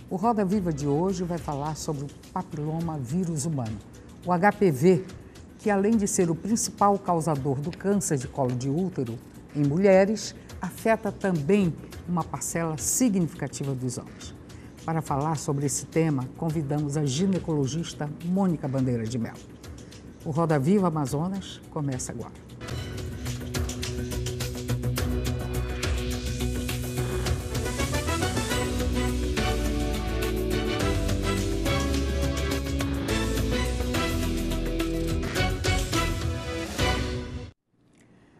O Roda Viva de hoje vai falar sobre o papiloma vírus humano, o HPV, que além de ser o principal causador do câncer de colo de útero em mulheres, afeta também uma parcela significativa dos homens. Para falar sobre esse tema, convidamos a ginecologista Mônica Bandeira de Mello. O Roda Viva Amazonas começa agora.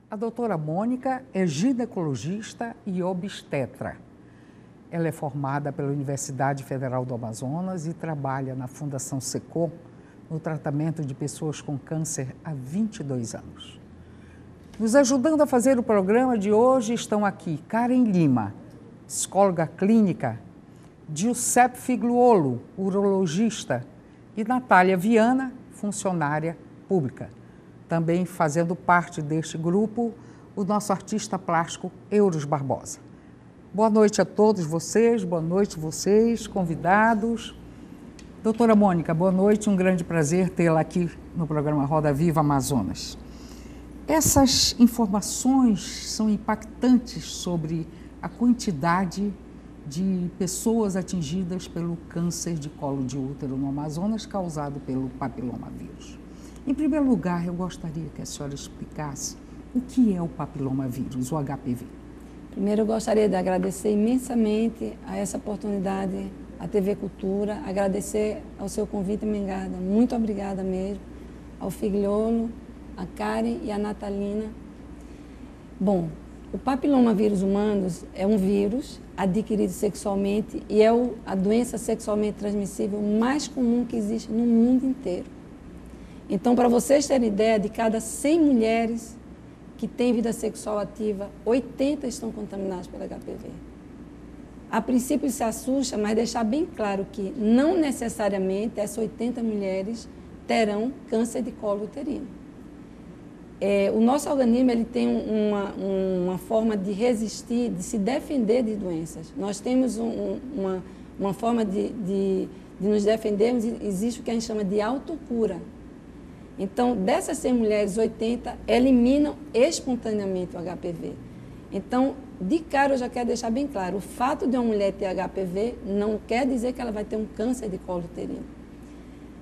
A doutora Mônica é ginecologista e obstetra. Ela é formada pela Universidade Federal do Amazonas e trabalha na Fundação SECOM no tratamento de pessoas com câncer há 22 anos. Nos ajudando a fazer o programa de hoje estão aqui Karen Lima, psicóloga clínica, Giuseppe Figuolo, urologista, e Natália Viana, funcionária pública. Também fazendo parte deste grupo, o nosso artista plástico Euros Barbosa. Boa noite a todos vocês, convidados. Doutora Mônica, boa noite, um grande prazer tê-la aqui no programa Roda Viva Amazonas. Essas informações são impactantes sobre a quantidade de pessoas atingidas pelo câncer de colo de útero no Amazonas causado pelo papilomavírus. Em primeiro lugar, eu gostaria que a senhora explicasse o que é o papilomavírus, o HPV. Primeiro, eu gostaria de agradecer imensamente a essa oportunidade, à TV Cultura, agradecer ao seu convite, Mengada. Muito obrigada mesmo, ao Figliolo, a Karen e a Natalina. Bom, o papilomavírus humanos é um vírus adquirido sexualmente e é a doença sexualmente transmissível mais comum que existe no mundo inteiro. Então, para vocês terem ideia, de cada 100 mulheres que têm vida sexual ativa, 80 estão contaminadas pelo HPV. A princípio se assusta, mas deixar bem claro que não necessariamente essas 80 mulheres terão câncer de colo uterino. O nosso organismo ele tem uma forma de resistir, de se defender de doenças. Nós temos uma forma de nos defendermos, existe o que a gente chama de autocura. Então, dessas 100 mulheres, 80 eliminam espontaneamente o HPV. Então, de cara, eu já quero deixar bem claro, o fato de uma mulher ter HPV não quer dizer que ela vai ter um câncer de colo uterino.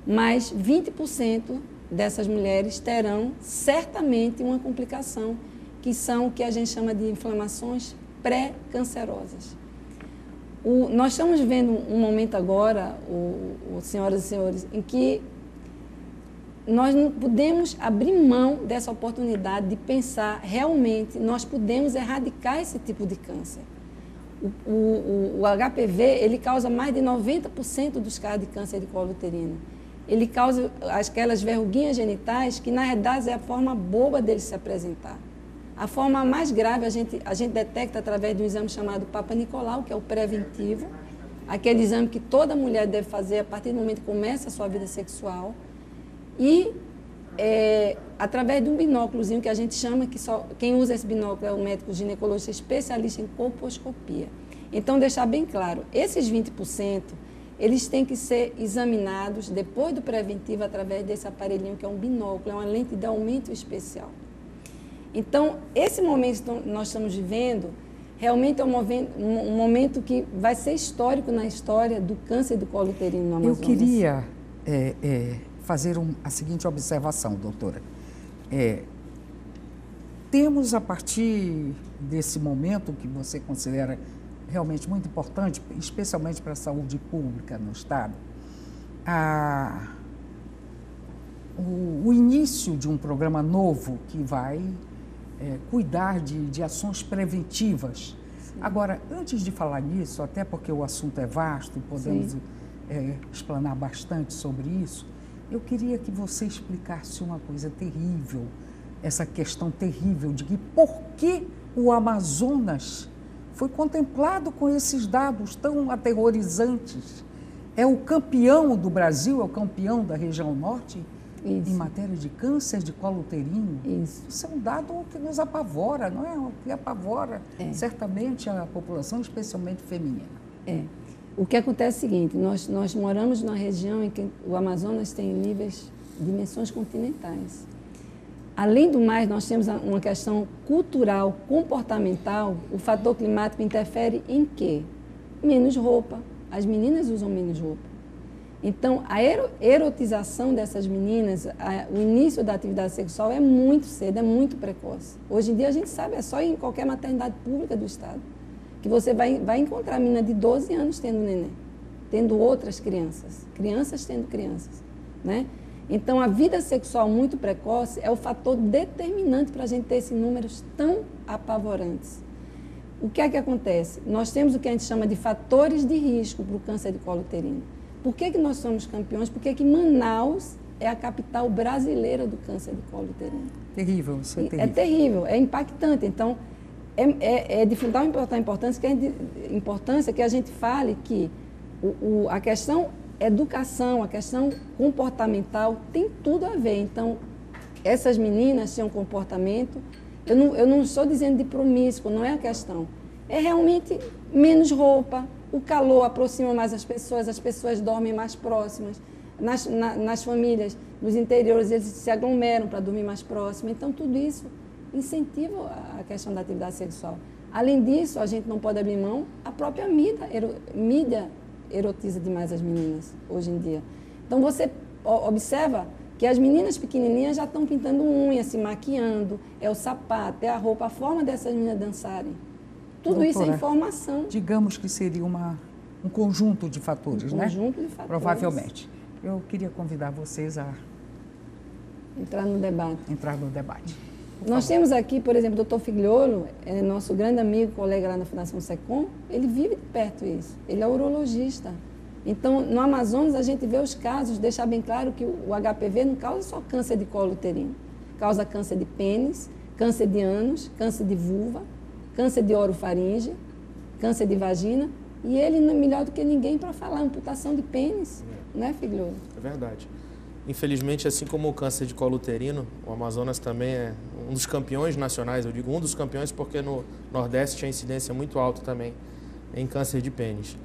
Mas 20% dessas mulheres terão certamente uma complicação, que são o que a gente chama de inflamações pré-cancerosas. Nós estamos vivendo um momento agora, senhoras e senhores, em que nós não podemos abrir mão dessa oportunidade de pensar realmente, nós podemos erradicar esse tipo de câncer. O HPV, ele causa mais de 90% dos casos de câncer de colo uterino. Ele causa aquelas verruguinhas genitais que, na verdade, é a forma boba dele se apresentar. A forma mais grave a gente detecta através de um exame chamado Papa Nicolau, que é o preventivo, aquele exame que toda mulher deve fazer a partir do momento que começa a sua vida sexual. E através de um binóculozinho que a gente chama, que só quem usa esse binóculo é o médico ginecologista especialista em colposcopia. Então, deixar bem claro, esses 20%, eles têm que ser examinados depois do preventivo através desse aparelhinho que é um binóculo, é uma lente de aumento especial. Então, esse momento que nós estamos vivendo, realmente é um momento que vai ser histórico na história do câncer do colo uterino no Amazonas. Eu queria fazer a seguinte observação, doutora. Temos, a partir desse momento que você considera realmente muito importante, especialmente para a saúde pública no Estado, o início de um programa novo que vai cuidar de ações preventivas. Sim. Agora, antes de falar nisso, até porque o assunto é vasto e podemos explanar bastante sobre isso, eu queria que você explicasse uma coisa terrível, essa questão terrível de que por que o Amazonas foi contemplado com esses dados tão aterrorizantes. É o campeão do Brasil, é o campeão da região norte em matéria de câncer de colo uterino. Isso é um dado que nos apavora, não é? Que apavora certamente a população, especialmente feminina. O que acontece é o seguinte, nós moramos numa região em que o Amazonas tem níveis, dimensões continentais. Além do mais, nós temos uma questão cultural, comportamental. O fator climático interfere em quê? Menos roupa. As meninas usam menos roupa. Então, a erotização dessas meninas, o início da atividade sexual é muito cedo, é muito precoce. Hoje em dia, a gente sabe, é só ir em qualquer maternidade pública do Estado, que você vai encontrar menina de 12 anos tendo neném, tendo outras crianças tendo crianças, né? Então, a vida sexual muito precoce é o fator determinante para a gente ter esses números tão apavorantes. O que é que acontece? Nós temos o que a gente chama de fatores de risco para o câncer de colo uterino. Por que nós somos campeões? Porque Manaus é a capital brasileira do câncer de colo uterino. Terrível, isso é terrível. É terrível, é impactante. Então, é de fundamental importância que a gente fale que a questão educação, a questão comportamental tem tudo a ver. Então, essas meninas tinham comportamento, eu não estou dizendo de promíscuo, não é a questão. É realmente menos roupa, o calor aproxima mais as pessoas dormem mais próximas. Nas famílias, nos interiores, eles se aglomeram para dormir mais próximo. Então, tudo isso incentiva a questão da atividade sexual. Além disso, a gente não pode abrir mão, a própria mídia erotiza demais as meninas hoje em dia. Então, você observa que as meninas pequenininhas já estão pintando unha, se maquiando, é o sapato, é a roupa, a forma dessas meninas dançarem. Tudo Doutora, isso é informação. Digamos que seria um conjunto de fatores, né? Conjunto de fatores. Provavelmente. Eu queria convidar vocês a entrar no debate. Nós temos aqui, por exemplo, o Dr. Figliolo, é nosso grande amigo, colega lá na Fundação SECOM, ele vive de perto isso. Ele é urologista. Então, no Amazonas, a gente vê os casos, deixar bem claro que o HPV não causa só câncer de colo uterino. Causa câncer de pênis, câncer de ânus, câncer de vulva, câncer de orofaringe, câncer de vagina. E ele não é melhor do que ninguém para falar amputação de pênis, né, Figliolo? É verdade. Infelizmente, assim como o câncer de colo uterino, o Amazonas também é um dos campeões nacionais. Eu digo um dos campeões porque no Nordeste a incidência é muito alta também em câncer de pênis.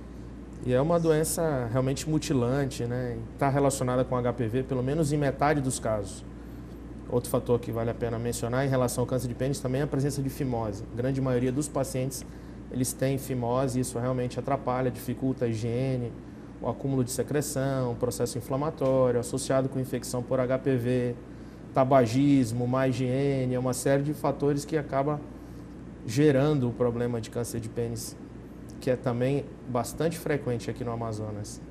E é uma doença realmente mutilante, né? Está relacionada com HPV, pelo menos em metade dos casos. Outro fator que vale a pena mencionar em relação ao câncer de pênis também é a presença de fimose. A grande maioria dos pacientes, eles têm fimose e isso realmente atrapalha, dificulta a higiene, o acúmulo de secreção, o processo inflamatório associado com infecção por HPV, tabagismo, má higiene, é uma série de fatores que acaba gerando o problema de câncer de pênis, que é também bastante frequente aqui no Amazonas.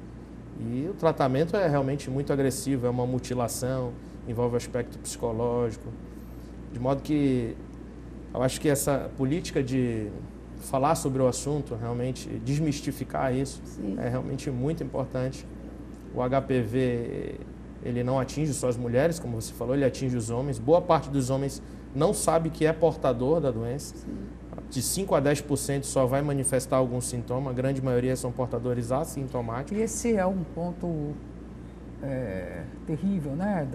E o tratamento é realmente muito agressivo, é uma mutilação, envolve aspecto psicológico, de modo que eu acho que essa política de falar sobre o assunto, realmente desmistificar isso, sim, é realmente muito importante. O HPV, ele não atinge só as mulheres, como você falou, ele atinge os homens. Boa parte dos homens não sabe que é portador da doença. Sim. De 5 a 10% só vai manifestar algum sintoma, a grande maioria são portadores assintomáticos. E esse é um ponto terrível, né,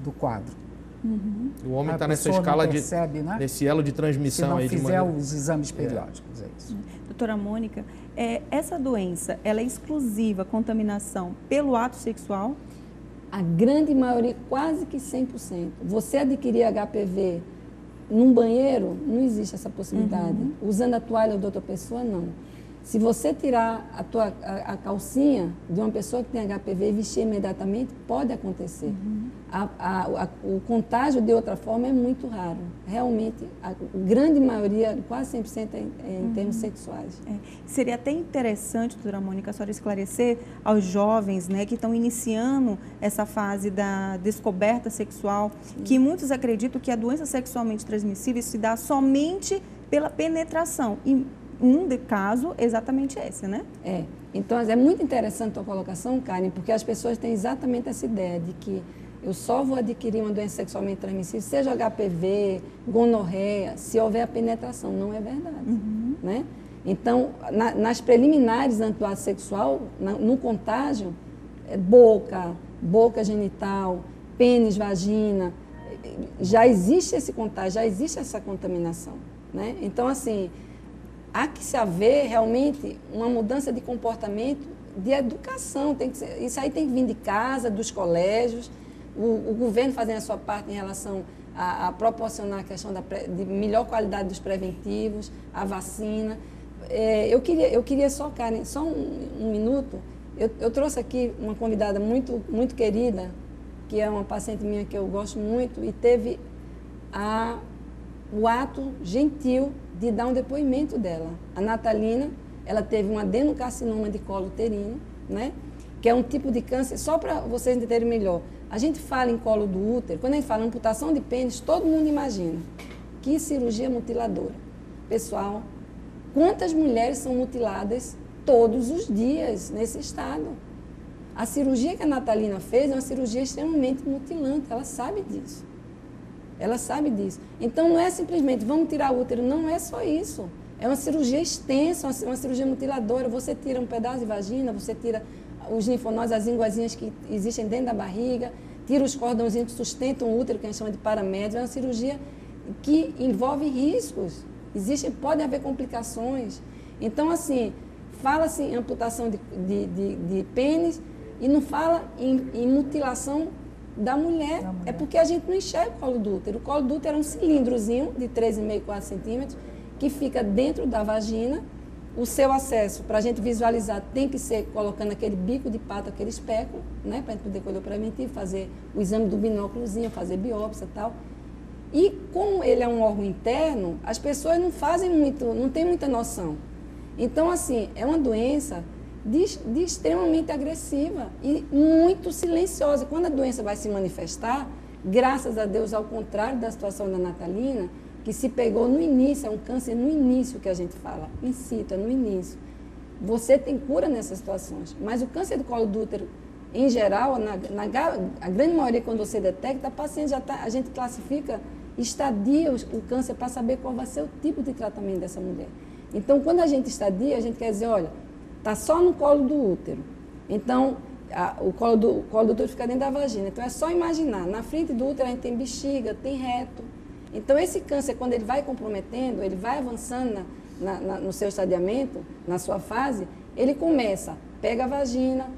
do quadro. Uhum. O homem está nessa escala percebe, né? Nesse elo de transmissão. Se não aí fizer os exames periódicos, é isso. Doutora Mônica, essa doença, ela é exclusiva, contaminação, pelo ato sexual? A grande maioria, quase que 100%. Você adquirir HPV num banheiro, não existe essa possibilidade. Uhum. Usando a toalha de outra pessoa, não. Se você tirar a calcinha de uma pessoa que tem HPV e vestir imediatamente, pode acontecer. Uhum. O contágio de outra forma é muito raro. Realmente, a grande maioria, quase 100% em termos sexuais. Seria até interessante, doutora Mônica, a senhora esclarecer aos jovens, né, que estão iniciando essa fase da descoberta sexual, sim, que muitos acreditam que a doença sexualmente transmissível se dá somente pela penetração. E caso exatamente esse, né? Então é muito interessante a tua colocação, Karen, porque as pessoas têm exatamente essa ideia de que eu só vou adquirir uma doença sexualmente transmissível, seja HPV, gonorreia, se houver a penetração. Não é verdade, né? Então, nas preliminares antes do ato sexual, no contágio, boca genital, pênis, vagina, já existe esse contágio, já existe essa contaminação, né? Então, assim, há que se haver realmente uma mudança de comportamento, de educação. Isso aí tem que vir de casa, dos colégios, o governo fazendo a sua parte em relação a proporcionar a questão de melhor qualidade dos preventivos, a vacina. Eu queria só, Karen, só um minuto. Eu trouxe aqui uma convidada muito, muito querida, que é uma paciente minha que eu gosto muito, e teve o ato gentil de dar um depoimento dela. A Natalina, ela teve um adenocarcinoma de colo uterino, né? Que é um tipo de câncer, só para vocês entenderem melhor. A gente fala em colo do útero, quando a gente fala em amputação de pênis, todo mundo imagina que cirurgia mutiladora. Pessoal, quantas mulheres são mutiladas todos os dias nesse estado? A cirurgia que a Natalina fez é uma cirurgia extremamente mutilante, ela sabe disso. Ela sabe disso. Então, não é simplesmente, vamos tirar o útero, não é só isso. É uma cirurgia extensa, uma cirurgia mutiladora. Você tira um pedaço de vagina, você tira os linfonodos, as linguazinhas que existem dentro da barriga, tira os cordãozinhos que sustentam o útero, que a gente chama de paramédio. É uma cirurgia que envolve riscos. Podem haver complicações. Então, assim, fala-se em amputação de pênis e não fala em mutilação da mulher. É porque a gente não enxerga o colo do útero. O colo do útero é um cilindrozinho de 3,5, 4 centímetros que fica dentro da vagina. O seu acesso, para a gente visualizar, tem que ser colocando aquele bico de pato, aquele espéculo, né, para a gente poder colher o preventivo, fazer o exame do binóculozinho, fazer biópsia e tal. E como ele é um órgão interno, as pessoas não têm muita noção. Então, assim, é uma doença de extremamente agressiva e muito silenciosa. Quando a doença vai se manifestar, graças a Deus, ao contrário da situação da Natalina, que se pegou no início, é um câncer no início que a gente fala, in situ, é no início. Você tem cura nessas situações, mas o câncer do colo do útero, em geral, a grande maioria, quando você detecta, a paciente a gente classifica estadia o câncer para saber qual vai ser o tipo de tratamento dessa mulher. Então, quando a gente estadia, a gente quer dizer, olha, está só no colo do útero. Então, o colo do útero fica dentro da vagina. Então, é só imaginar, na frente do útero a gente tem bexiga, tem reto. Então, esse câncer, quando ele vai comprometendo, ele vai avançando no seu estadiamento, na sua fase, ele começa, pega a vagina,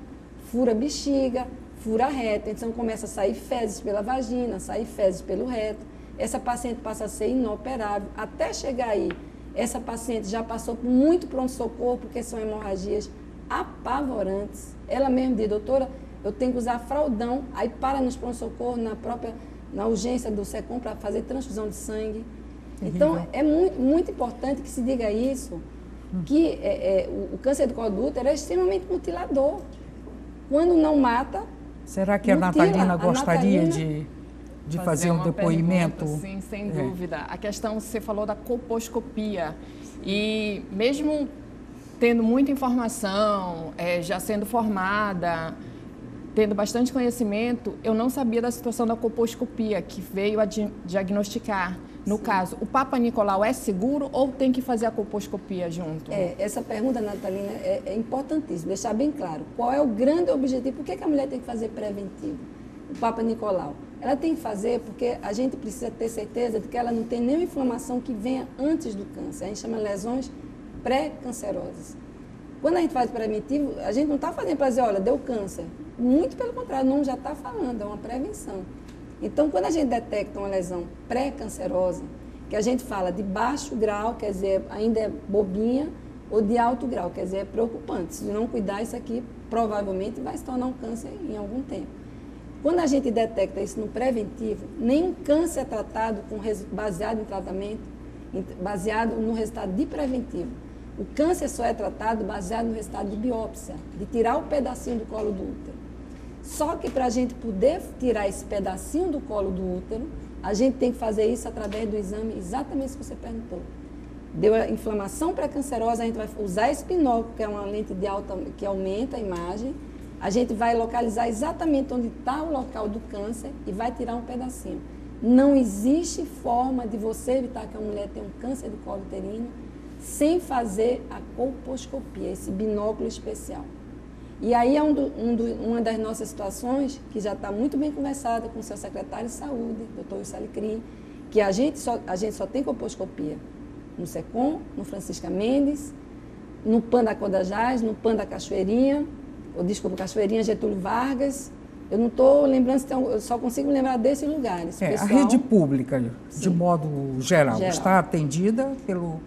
fura a bexiga, fura a reto. Então, começa a sair fezes pela vagina, sair fezes pelo reto. Essa paciente passa a ser inoperável. Até chegar aí, essa paciente já passou por muito pronto-socorro, porque são hemorragias apavorantes. Ela mesma diz, doutora, eu tenho que usar fraldão, aí para nos pronto-socorro, na urgência do SECOM para fazer transfusão de sangue. Então, é muito, muito importante que se diga isso, que o câncer do colo do útero é extremamente mutilador. Quando não mata, será que a Natalina gostaria de fazer um depoimento? Pergunta, sim, sem dúvida. A questão, você falou da colposcopia. E mesmo tendo muita informação, já sendo formada, tendo bastante conhecimento, eu não sabia da situação da colposcopia, que veio a diagnosticar. No caso, o Papa Nicolau é seguro ou tem que fazer a colposcopia junto? Essa pergunta, Natalina, é importantíssima, deixar bem claro. Qual é o grande objetivo? Por que a mulher tem que fazer preventivo? O Papa Nicolau. Ela tem que fazer porque a gente precisa ter certeza de que ela não tem nenhuma inflamação que venha antes do câncer. A gente chama lesões pré-cancerosas. Quando a gente faz preventivo, a gente não está fazendo para dizer, olha, deu câncer. Muito pelo contrário, não já está falando, é uma prevenção. Então, quando a gente detecta uma lesão pré-cancerosa, que a gente fala de baixo grau, quer dizer, ainda é bobinha, ou de alto grau, quer dizer, é preocupante. Se não cuidar, isso aqui provavelmente vai se tornar um câncer em algum tempo. Quando a gente detecta isso no preventivo, nenhum câncer é tratado baseado em tratamento, baseado no resultado de preventivo. O câncer só é tratado baseado no resultado de biópsia, de tirar o pedacinho do colo do útero. Só que para a gente poder tirar esse pedacinho do colo do útero, a gente tem que fazer isso através do exame, exatamente isso que você perguntou. Deu a inflamação pré-cancerosa, a gente vai usar esse binóculo, que é uma lente de alta, que aumenta a imagem, a gente vai localizar exatamente onde está o local do câncer e vai tirar um pedacinho. Não existe forma de você evitar que a mulher tenha um câncer do colo uterino sem fazer a colposcopia, esse binóculo especial. E aí é uma das nossas situações que já está muito bem conversada com o seu secretário de saúde, doutor Salicrim, que a gente só tem colposcopia no SECOM, no Francisca Mendes, no PAN da Codajás, no PAN da Cachoeirinha, Cachoeirinha Getúlio Vargas. Eu não estou lembrando, eu só consigo lembrar desses lugares. A rede pública, sim, de modo geral, está atendida pelo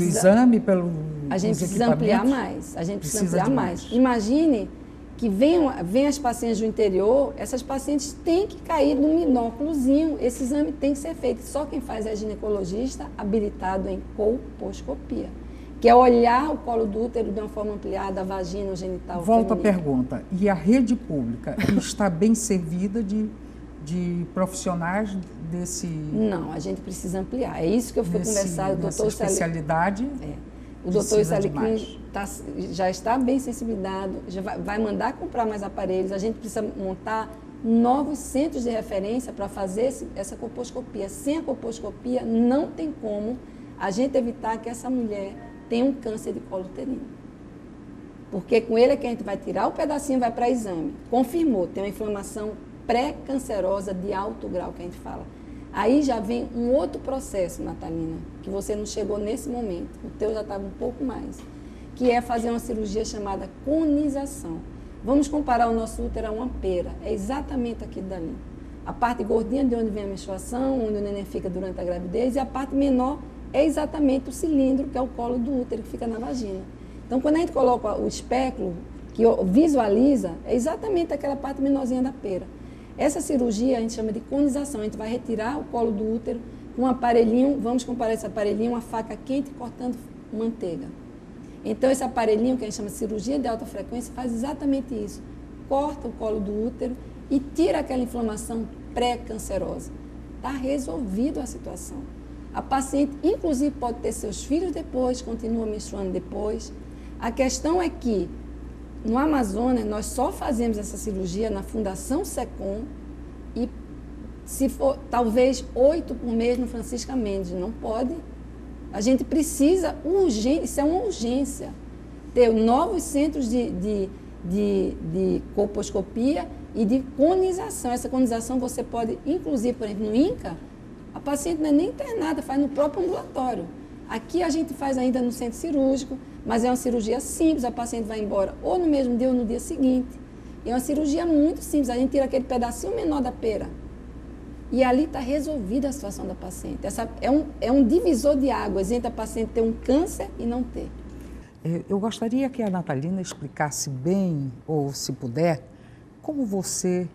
exame, pelo A gente precisa ampliar mais. A gente precisa ampliar mais. Imagine que vem as pacientes do interior, essas pacientes têm que cair no binóculozinho, esse exame tem que ser feito. Só quem faz é ginecologista habilitado em colposcopia, que é olhar o colo do útero de uma forma ampliada, a vagina, o genital. Volta a pergunta, e a rede pública está bem servida de profissionais desse... Não, a gente precisa ampliar. É isso que eu fui conversar, o doutor especialidade. O doutor Saliclin já está bem sensibilizado, já vai mandar comprar mais aparelhos. A gente precisa montar novos centros de referência para fazer essa colposcopia. Sem a colposcopia, não tem como a gente evitar que essa mulher tenha um câncer de colo uterino. Porque com ele é que a gente vai tirar o pedacinho e vai para exame. Confirmou, tem uma inflamação pré-cancerosa de alto grau, que a gente fala. Aí já vem um outro processo, Natalina, que você não chegou nesse momento, o teu já estava um pouco mais, que é fazer uma cirurgia chamada conização. Vamos comparar o nosso útero a uma pera, é exatamente aquilo dali. A parte gordinha de onde vem a menstruação, onde o neném fica durante a gravidez, e a parte menor é exatamente o cilindro, que é o colo do útero, que fica na vagina. Então, quando a gente coloca o espéculo, que visualiza, é exatamente aquela parte menorzinha da pera. Essa cirurgia a gente chama de conização. A gente vai retirar o colo do útero com um aparelhinho, vamos comparar esse aparelhinho, uma faca quente cortando manteiga. Então, esse aparelhinho, que a gente chama de cirurgia de alta frequência, faz exatamente isso. Corta o colo do útero e tira aquela inflamação pré-cancerosa. Está resolvido a situação. A paciente, inclusive, pode ter seus filhos depois, continua menstruando depois. A questão é que no Amazonas, nós só fazemos essa cirurgia na Fundação SECOM e, se for, talvez 8 por mês no Francisca Mendes. Não pode. A gente precisa, isso é uma urgência, ter novos centros de colposcopia e de conização. Essa conização você pode, inclusive, por exemplo, no INCA, a paciente não é nem internada, faz no próprio ambulatório. Aqui a gente faz ainda no centro cirúrgico, mas é uma cirurgia simples, a paciente vai embora ou no mesmo dia ou no dia seguinte. E é uma cirurgia muito simples, a gente tira aquele pedacinho menor da pera. E ali está resolvida a situação da paciente. É um divisor de águas entre a paciente ter um câncer e não ter. Eu gostaria que a Natalina explicasse bem, ou se puder, como você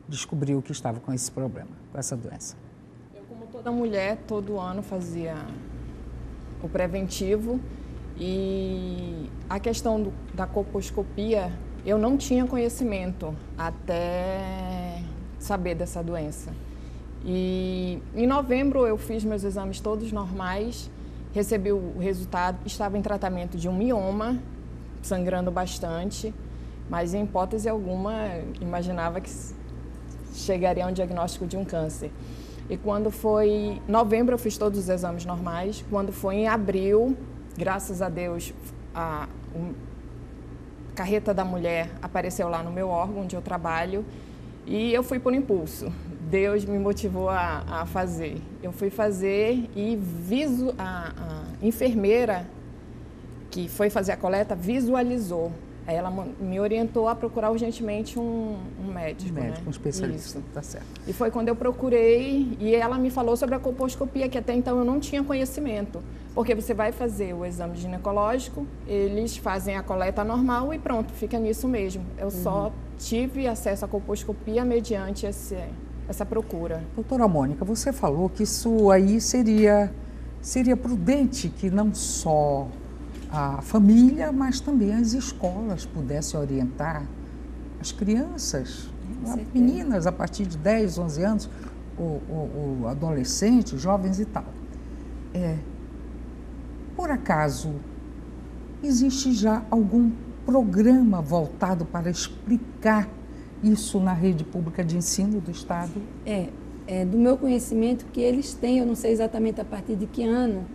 descobriu que estava com esse problema, com essa doença. Eu, como toda mulher, todo ano fazia o preventivo. E a questão da colposcopia, eu não tinha conhecimento até saber dessa doença. E em novembro eu fiz meus exames todos normais, recebi o resultado, estava em tratamento de um mioma, sangrando bastante, mas em hipótese alguma imaginava que chegaria a um diagnóstico de um câncer. E quando foi novembro eu fiz todos os exames normais, quando foi em abril, graças a Deus, a carreta da mulher apareceu lá no meu órgão onde eu trabalho e eu fui por impulso. Deus me motivou a fazer. Eu fui fazer e a enfermeira que foi fazer a coleta visualizou. Aí ela me orientou a procurar urgentemente um médico. Um especialista, tá certo. E foi quando eu procurei e ela me falou sobre a colposcopia, que até então eu não tinha conhecimento. Porque você vai fazer o exame ginecológico, eles fazem a coleta normal e pronto, fica nisso mesmo. Eu só tive acesso à colposcopia mediante essa procura. Doutora Mônica, você falou que isso aí seria prudente que não só a família, mas também as escolas pudessem orientar as crianças, as meninas a partir de 10, 11 anos, o adolescentes, jovens e tal. Por acaso, existe já algum programa voltado para explicar isso na rede pública de ensino do Estado? Do meu conhecimento que eles têm, eu não sei exatamente a partir de que ano,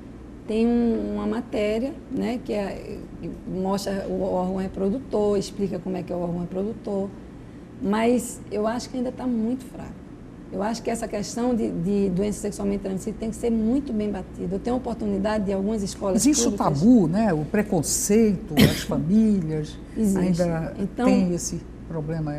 tem uma matéria, né, que mostra o órgão reprodutor, explica como é que é o órgão reprodutor, mas eu acho que ainda está muito fraco. Eu acho que essa questão de doença sexualmente transmissível tem que ser muito bem batida. Eu tenho a oportunidade de algumas escolas Existe públicas... o tabu, né? O preconceito, as famílias ainda então, tem esse problema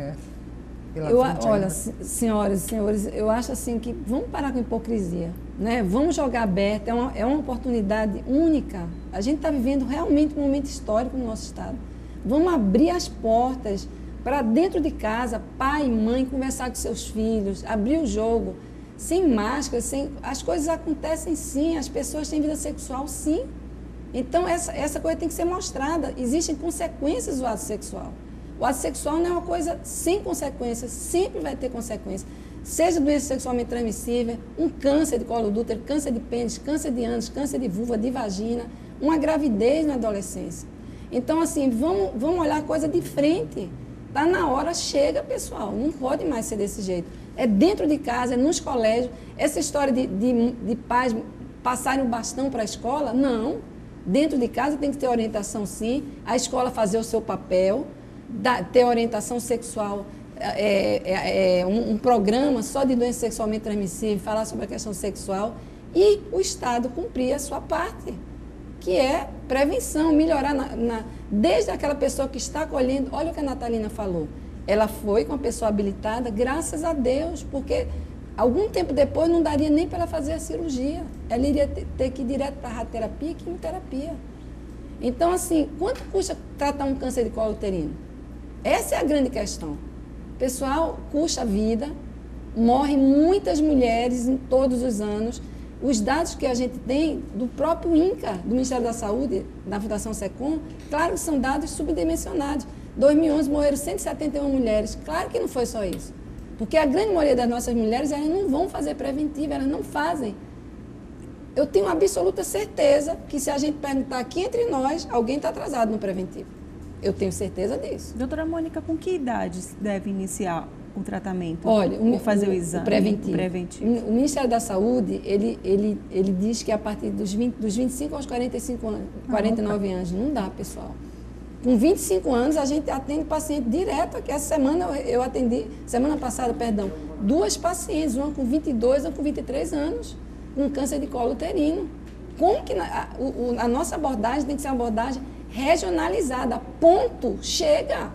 pela frente. Olha, senhoras e senhores, eu acho assim que vamos parar com a hipocrisia, né? Vamos jogar aberto, é uma oportunidade única. A gente está vivendo realmente um momento histórico no nosso estado. Vamos abrir as portas para dentro de casa, pai e mãe, conversar com seus filhos, abrir o jogo, sem máscara, as coisas acontecem sim, as pessoas têm vida sexual sim. Então essa coisa tem que ser mostrada. Existem consequências do ato sexual. O ato sexual não é uma coisa sem consequências, sempre vai ter consequências. Seja doença sexualmente transmissível, um câncer de colo do útero, câncer de pênis, câncer de ânus, câncer de vulva, de vagina, uma gravidez na adolescência. Então, assim, vamos olhar a coisa de frente. Está na hora, chega, pessoal. Não pode mais ser desse jeito. É dentro de casa, é nos colégios. Essa história de pais passarem o bastão para a escola, não. Dentro de casa tem que ter orientação, sim. A escola fazer o seu papel, ter orientação sexual, um programa só de doença sexualmente transmissível, falar sobre a questão sexual. E o Estado cumprir a sua parte, que é prevenção, melhorar desde aquela pessoa que está acolhendo. Olha o que a Natalina falou. Ela foi com uma pessoa habilitada, graças a Deus, porque algum tempo depois não daria nem para ela fazer a cirurgia. Ela iria ter que ir direto para a radioterapia e quimioterapia. Então, assim, quanto custa tratar um câncer de colo uterino? Essa é a grande questão. Pessoal, custa a vida, morrem muitas mulheres em todos os anos. Os dados que a gente tem do próprio INCA, do Ministério da Saúde, da Fundação SECOM, claro que são dados subdimensionados. Em 2011 morreram 171 mulheres. Claro que não foi só isso. Porque a grande maioria das nossas mulheres, elas não vão fazer preventivo, elas não fazem. Eu tenho absoluta certeza que se a gente perguntar aqui entre nós, alguém está atrasado no preventivo. Eu tenho certeza disso. Doutora Mônica, com que idade deve iniciar o tratamento? Olha, ou fazer o exame? Preventivo. O Ministério da Saúde, ele diz que a partir dos 25 aos 45 anos, 49 anos, não dá, pessoal. Com 25 anos, a gente atende paciente direto. Aqui. Essa semana eu atendi, semana passada, perdão, 2 pacientes, uma com 22, uma com 23 anos, com câncer de colo uterino. Como que a nossa abordagem tem que ser uma abordagem regionalizada, ponto, chega.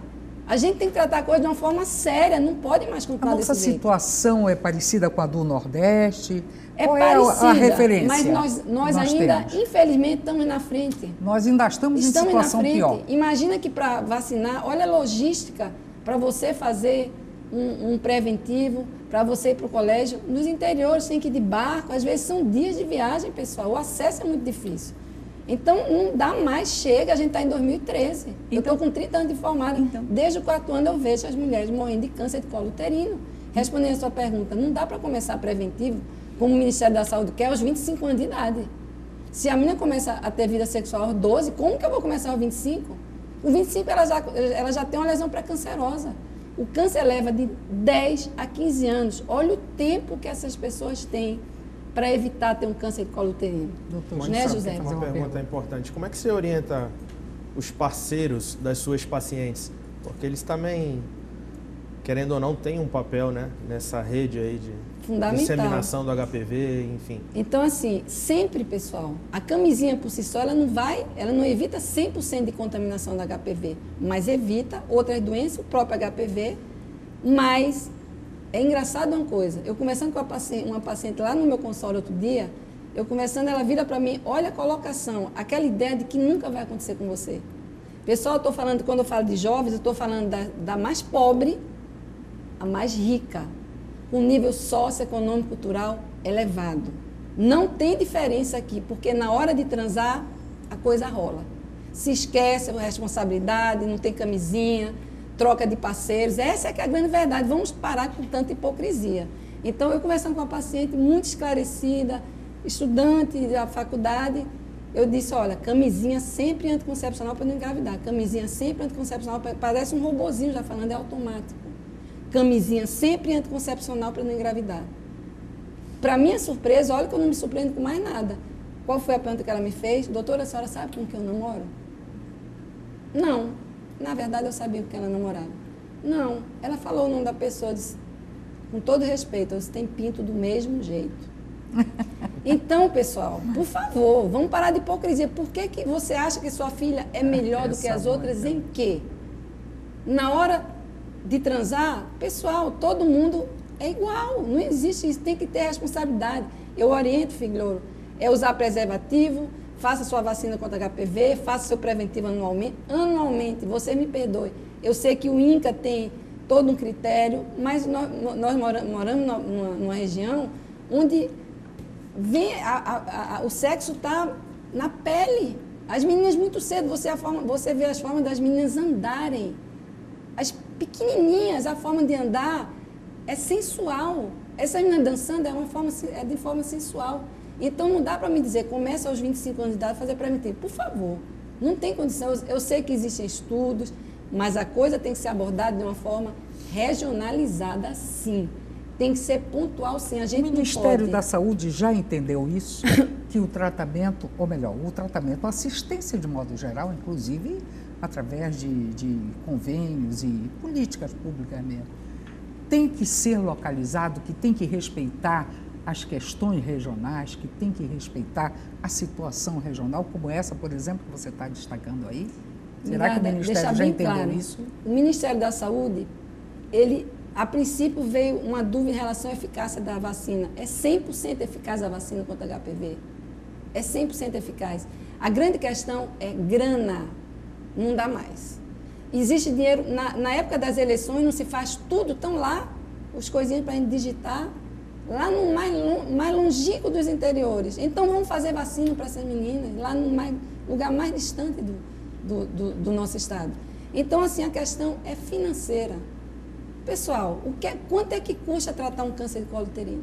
A gente tem que tratar a coisa de uma forma séria, não pode mais continuar desse jeito. A nossa situação é parecida com a do Nordeste? É Qual parecida, é a referência? Mas nós ainda, temos? Infelizmente, estamos na frente. Nós ainda estamos em situação pior. Imagina que para vacinar, olha a logística para você fazer um preventivo, para você ir para o colégio. Nos interiores tem que ir de barco, às vezes são dias de viagem, pessoal. O acesso é muito difícil. Então, não dá mais, chega, a gente está em 2013. Eu estou com 30 anos de formada. Desde os 4 anos eu vejo as mulheres morrendo de câncer de colo uterino. Respondendo a sua pergunta, não dá para começar preventivo, como o Ministério da Saúde quer, aos 25 anos de idade. Se a menina começa a ter vida sexual aos 12, como que eu vou começar aos 25? Com 25 ela já tem uma lesão pré-cancerosa. O câncer leva de 10 a 15 anos. Olha o tempo que essas pessoas têm para evitar ter um câncer de colo uterino. Doutor, né, José? Uma pergunta importante. Como é que você orienta os parceiros das suas pacientes? Porque eles também, querendo ou não, têm um papel, né, nessa rede aí de disseminação do HPV, enfim. Então, assim, sempre, pessoal, a camisinha por si só, ela não evita 100% de contaminação do HPV, mas evita outras doenças, o próprio HPV, mas é engraçado uma coisa, eu conversando com uma paciente lá no meu consultório outro dia, ela vira para mim, olha a colocação, aquela ideia de que nunca vai acontecer com você. Pessoal, quando eu falo de jovens, eu estou falando da mais pobre, a mais rica, com nível socioeconômico cultural elevado. Não tem diferença aqui, porque na hora de transar, a coisa rola. Se esquece a responsabilidade, não tem camisinha, troca de parceiros. Essa é que é a grande verdade. Vamos parar com tanta hipocrisia. Então, eu conversando com uma paciente muito esclarecida, estudante da faculdade, eu disse, olha, camisinha sempre anticoncepcional para não engravidar. Camisinha sempre anticoncepcional, parece um robozinho já falando, é automático. Camisinha sempre anticoncepcional para não engravidar. Para minha surpresa, olha que eu não me surpreendo com mais nada. Qual foi a pergunta que ela me fez? Doutora, a senhora sabe com quem eu namoro? Não. Na verdade, eu sabia com quem ela namorava. Não. Ela falou o nome da pessoa, disse, com todo respeito, você tem pinto do mesmo jeito. Então, pessoal, por favor, vamos parar de hipocrisia. Por que você acha que sua filha é melhor do que as outras em quê? Na hora de transar, pessoal, todo mundo é igual. Não existe isso, tem que ter responsabilidade. Eu oriento, Figueiredo, é usar preservativo, faça sua vacina contra HPV, faça seu preventivo anualmente. Anualmente, você me perdoe. Eu sei que o INCA tem todo um critério, mas nós moramos numa região onde o sexo está na pele. As meninas muito cedo, você vê as formas das meninas andarem. As pequenininhas, a forma de andar é sensual. Essa menina dançando é de forma sensual. Então não dá para me dizer, começa aos 25 anos de idade a fazer preventivo. Por favor, não tem condição. Eu sei que existem estudos, mas a coisa tem que ser abordada de uma forma regionalizada, sim. Tem que ser pontual, sim. A gente o Ministério da Saúde já entendeu isso? Que o tratamento, ou melhor, o tratamento, a assistência de modo geral, inclusive através de convênios e políticas públicas mesmo, tem que ser localizado, que tem que respeitar as questões regionais, que tem que respeitar a situação regional, como essa, por exemplo, que você está destacando aí? Será que o Ministério já entendeu isso? O Ministério da Saúde, ele... A princípio veio uma dúvida em relação à eficácia da vacina. É 100% eficaz a vacina contra HPV. É 100% eficaz. A grande questão é grana. Não dá mais. Existe dinheiro. Na época das eleições não se faz tudo. Estão lá os coisinhas para a gente digitar. Lá no mais longínquo dos interiores. Então vamos fazer vacina para essas meninas. Lá no lugar mais distante do nosso estado. Então assim, a questão é financeira. Pessoal, quanto é que custa tratar um câncer de colo uterino?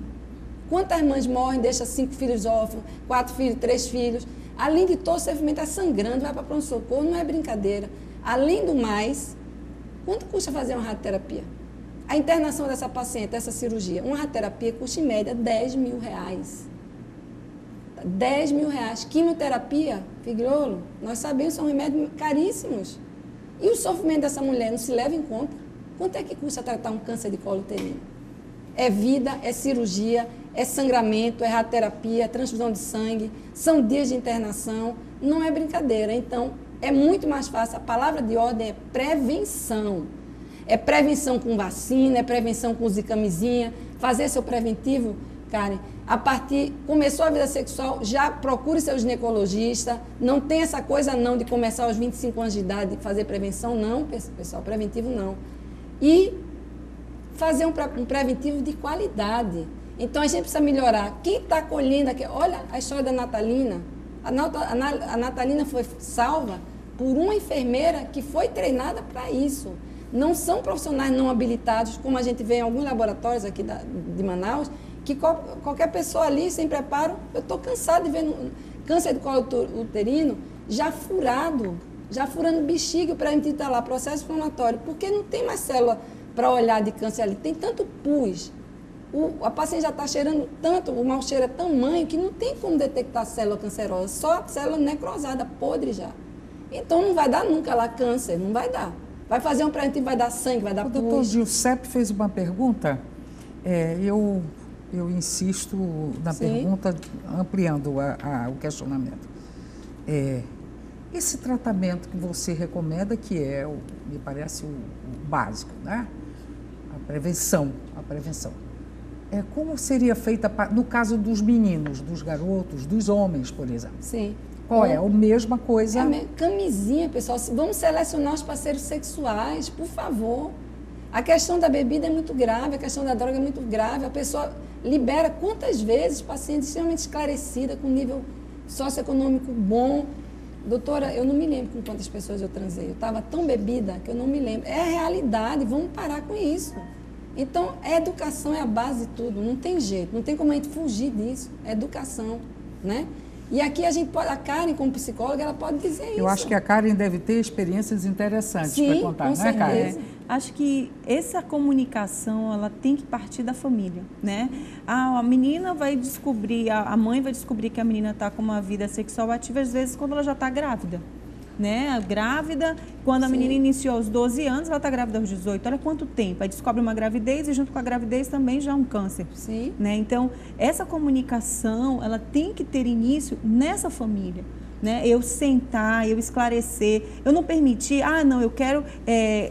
Quantas mães morrem, deixam 5 filhos órfãos, 4 filhos, 3 filhos? Além de todo o sofrimento, é sangrando, vai para pronto-socorro, não é brincadeira. Além do mais, quanto custa fazer uma radioterapia? A internação dessa paciente, essa cirurgia, uma radioterapia custa em média R$10 mil. R$10 mil. Quimioterapia, Figueiredo, nós sabemos, são remédios caríssimos. E o sofrimento dessa mulher não se leva em conta? Quanto é que custa tratar um câncer de colo uterino? É vida, é cirurgia, é sangramento, é radioterapia, é transfusão de sangue, são dias de internação, não é brincadeira. Então, é muito mais fácil. A palavra de ordem é prevenção. É prevenção com vacina, é prevenção com uso de camisinha, fazer seu preventivo, Karen. Começou a vida sexual, já procure seu ginecologista, não tem essa coisa não de começar aos 25 anos de idade e fazer prevenção, não, pessoal, preventivo não. E fazer um preventivo de qualidade. Então, a gente precisa melhorar. Quem está acolhendo aqui? Olha a história da Natalina. A Natalina foi salva por uma enfermeira que foi treinada para isso. Não são profissionais não habilitados, como a gente vê em alguns laboratórios aqui de Manaus, que qualquer pessoa ali, sem preparo, eu estou cansada de ver câncer de colo uterino já furando bexiga, o preventivo está lá, processo inflamatório, porque não tem mais célula para olhar de câncer ali, tem tanto pus. A paciente já está cheirando tanto, o mau cheiro é tamanho que não tem como detectar célula cancerosa, só célula necrosada, podre já. Então não vai dar nunca lá câncer, não vai dar. Vai fazer um preventivo, vai dar sangue, vai dar pus. O doutor Giuseppe fez uma pergunta, eu insisto na pergunta, ampliando o questionamento. Esse tratamento que você recomenda, que me parece o básico, né? A prevenção. Como seria feita no caso dos meninos, dos garotos, dos homens, por exemplo? Sim. Qual é? A mesma coisa? Camisinha, pessoal. Vamos selecionar os parceiros sexuais, por favor. A questão da bebida é muito grave, a questão da droga é muito grave. A pessoa libera quantas vezes pacientes extremamente esclarecida, com nível socioeconômico bom. Doutora, eu não me lembro com quantas pessoas eu transei. Eu estava tão bebida que eu não me lembro. É a realidade, vamos parar com isso. Então, a educação é a base de tudo, não tem jeito, não tem como a gente fugir disso. É educação, né? E aqui a Karen, como psicóloga, ela pode dizer isso. Eu acho que a Karen deve ter experiências interessantes para contar, com certeza. Karen? Acho que essa comunicação, ela tem que partir da família, né? A menina vai descobrir, a mãe vai descobrir que a menina está com uma vida sexual ativa, às vezes, quando ela já está grávida, né, grávida, quando a menina iniciou aos 12 anos, ela está grávida aos 18, olha quanto tempo, aí descobre uma gravidez e junto com a gravidez também já um câncer. Sim. Né? Então, essa comunicação, ela tem que ter início nessa família. Né? Eu sentar, eu esclarecer, eu não permitir,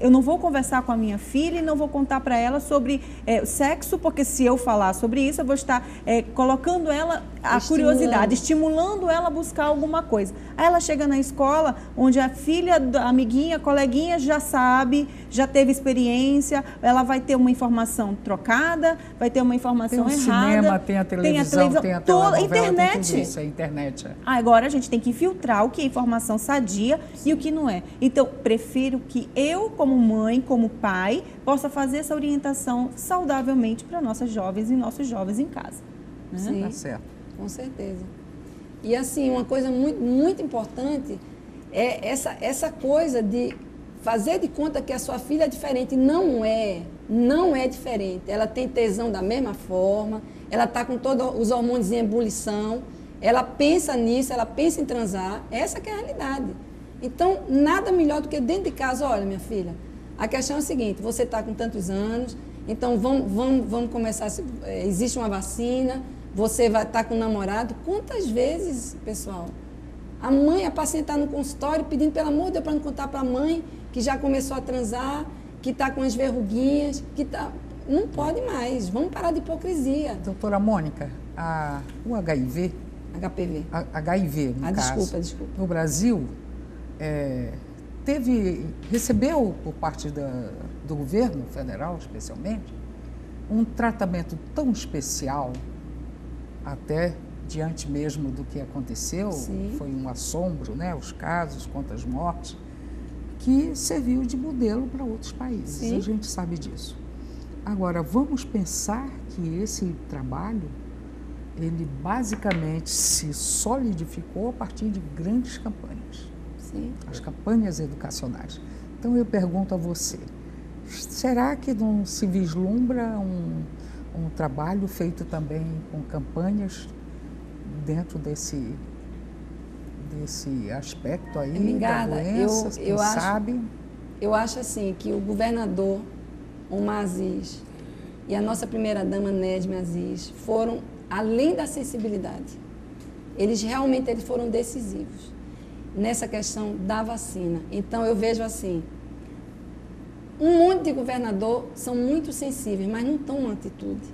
eu não vou conversar com a minha filha e não vou contar para ela sobre sexo, porque se eu falar sobre isso, eu vou estar colocando ela a curiosidade, estimulando ela a buscar alguma coisa. Aí ela chega na escola, onde a filha, a amiguinha, a coleguinha já sabe, já teve experiência, ela vai ter uma informação trocada, vai ter uma informação errada. Tem o cinema, tem a televisão, tem a toda, internet. Tem tudo isso, a internet. Agora a gente tem que filtrar o que é informação sadia e o que não é. Então, prefiro que eu, como mãe, como pai, possa fazer essa orientação saudavelmente para nossas jovens e nossos jovens em casa. Né? Sim, tá certo. Com certeza. E assim, uma coisa muito, muito importante é essa coisa de fazer de conta que a sua filha é diferente. Não é diferente. Ela tem tesão da mesma forma, ela está com todos os hormônios em ebulição, ela pensa nisso, ela pensa em transar. Essa que é a realidade. Então, nada melhor do que dentro de casa, olha, minha filha, a questão é a seguinte, você está com tantos anos, então vamos começar, existe uma vacina, você vai estar com um namorado. Quantas vezes, pessoal, a paciente está no consultório pedindo, pelo amor de Deus, para não contar para a mãe que já começou a transar, que está com as verruguinhas, que está... Não pode mais, vamos parar de hipocrisia. Doutora Mônica, o HIV... HPV. HIV, no caso. Desculpa. No Brasil, recebeu por parte do governo federal, especialmente, um tratamento tão especial, até diante mesmo do que aconteceu. Sim. Foi um assombro, né? Os casos, quantas mortes, que serviu de modelo para outros países. Sim. A gente sabe disso. Agora, vamos pensar que esse trabalho, ele basicamente se solidificou a partir de grandes campanhas. Sim. As campanhas educacionais. Então, eu pergunto a você, será que não se vislumbra um trabalho feito também com campanhas dentro desse aspecto aí da doença, quem sabe? Eu acho assim que o governador Omar Aziz e a nossa primeira-dama Nedme Aziz foram além da sensibilidade. Eles realmente foram decisivos nessa questão da vacina. Então, eu vejo assim, um monte de governador são muito sensíveis, mas não tomam atitude.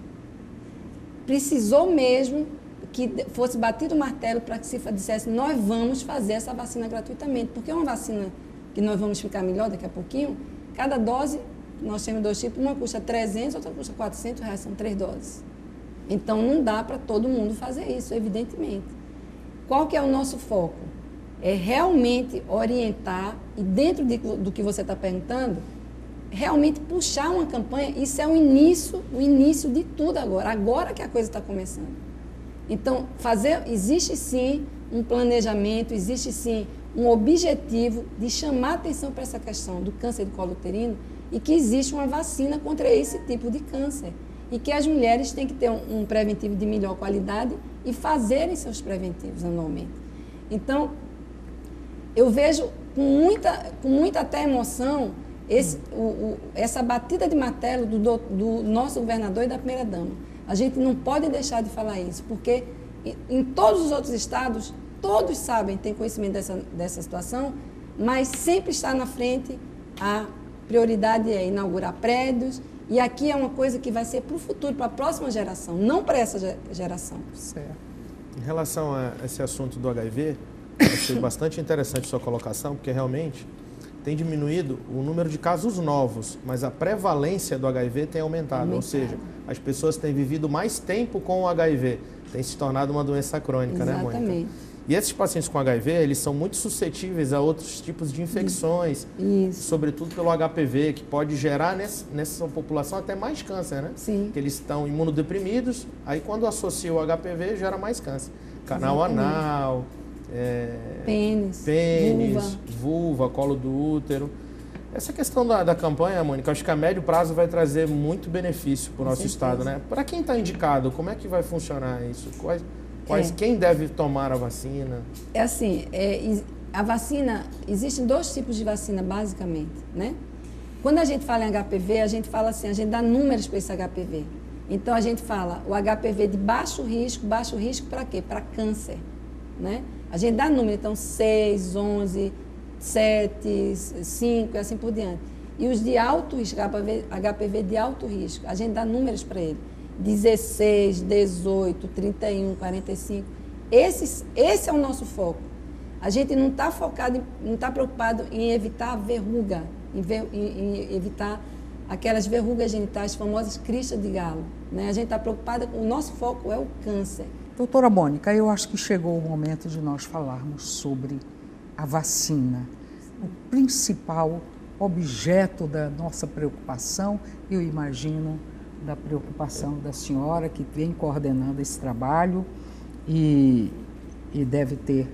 Precisou mesmo que fosse batido o martelo para que se dissesse, nós vamos fazer essa vacina gratuitamente, porque é uma vacina que nós vamos ficar melhor daqui a pouquinho. Cada dose, nós temos 2 tipos, uma custa 300, outra custa 400 reais, são 3 doses. Então, não dá para todo mundo fazer isso, evidentemente. Qual que é o nosso foco? É realmente orientar, e dentro do que você está perguntando, realmente puxar uma campanha. Isso é o início de tudo agora que a coisa está começando. Então, existe sim um planejamento, existe sim um objetivo de chamar atenção para essa questão do câncer do colo uterino e que existe uma vacina contra esse tipo de câncer. E que as mulheres têm que ter um preventivo de melhor qualidade e fazerem seus preventivos anualmente. Então, eu vejo com muita até emoção essa batida de martelo do nosso governador e da primeira-dama. A gente não pode deixar de falar isso, porque em todos os outros estados, todos sabem, têm conhecimento dessa situação, mas sempre está na frente, a prioridade é inaugurar prédios, e aqui é uma coisa que vai ser para o futuro, para a próxima geração, não para essa geração. Certo. Em relação a esse assunto do HIV, achei bastante interessante a sua colocação, porque realmente tem diminuído o número de casos novos, mas a prevalência do HIV tem aumentado. Ou seja, as pessoas têm vivido mais tempo com o HIV, tem se tornado uma doença crônica, né, Mônica? Exatamente. E esses pacientes com HIV, eles são muito suscetíveis a outros tipos de infecções, sobretudo pelo HPV, que pode gerar nessa população até mais câncer, né? Sim. Porque eles estão imunodeprimidos, aí quando associa o HPV, gera mais câncer. Canal anal, pênis, vulva, colo do útero. Essa questão da campanha, Mônica, acho que a médio prazo vai trazer muito benefício para o nosso estado, né? Para quem está indicado, como é que vai funcionar isso? Quem deve tomar a vacina? É assim, a vacina, existem 2 tipos de vacina, basicamente, né? Quando a gente fala em HPV, a gente fala assim, a gente dá números para esse HPV. Então, a gente fala o HPV de baixo risco para quê? Para câncer, né? A gente dá número, então 6, 11, 7, 5 e assim por diante. E os de alto risco, HPV de alto risco, a gente dá números para ele. 16, 18, 31, 45. Esse é o nosso foco. A gente não está focado, não está preocupado em evitar a verruga, em evitar aquelas verrugas genitais, famosas cristas de galo, né? A gente está preocupado, o nosso foco é o câncer. Doutora Mônica, eu acho que chegou o momento de nós falarmos sobre a vacina. O principal objeto da nossa preocupação, eu imagino, da preocupação da senhora que vem coordenando esse trabalho e deve ter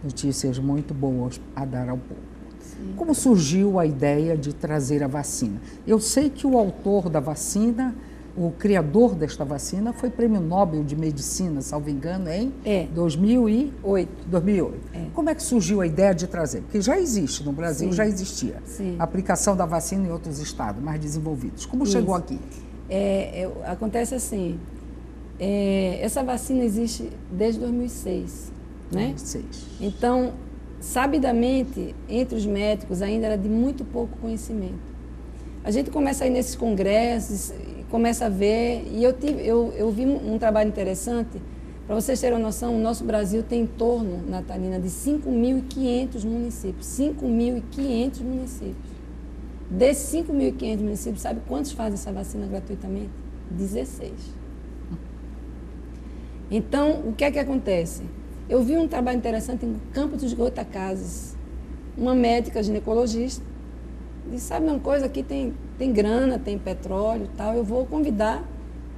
notícias muito boas a dar ao povo. Sim. Como surgiu a ideia de trazer a vacina? Eu sei que o autor da vacina, o criador desta vacina, foi Prêmio Nobel de Medicina, salvo engano, em 2008. Como é que surgiu a ideia de trazer? Porque já existe, no Brasil já existia. Sim. A aplicação da vacina em outros estados mais desenvolvidos. Como chegou aqui? Acontece assim, essa vacina existe desde 2006, né? 2006. Então, sabidamente, entre os médicos ainda era de muito pouco conhecimento. A gente começa a ir nesses congressos, começa a ver, e eu vi um trabalho interessante. Para vocês terem uma noção, o nosso Brasil tem em torno, Natalina, de 5.500 municípios. 5.500 municípios. Desses 5.500 municípios, sabe quantos fazem essa vacina gratuitamente? 16. Então, o que é que acontece? Eu vi um trabalho interessante em Campos dos Goitacazes. Uma médica ginecologista disse, sabe uma coisa, aqui tem grana, tem petróleo e tal, eu vou convidar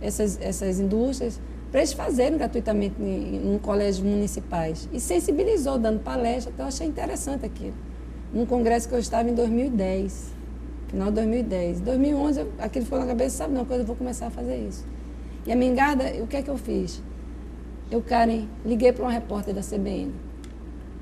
essas indústrias para eles fazerem gratuitamente em colégios municipais. E sensibilizou, dando palestra, então eu achei interessante aquilo. Num congresso que eu estava em 2010, final de 2010. Em 2011, aquilo ficou na cabeça, sabe uma coisa, eu vou começar a fazer isso. E a mingada, o que é que eu fiz? Karen, liguei para uma repórter da CBN.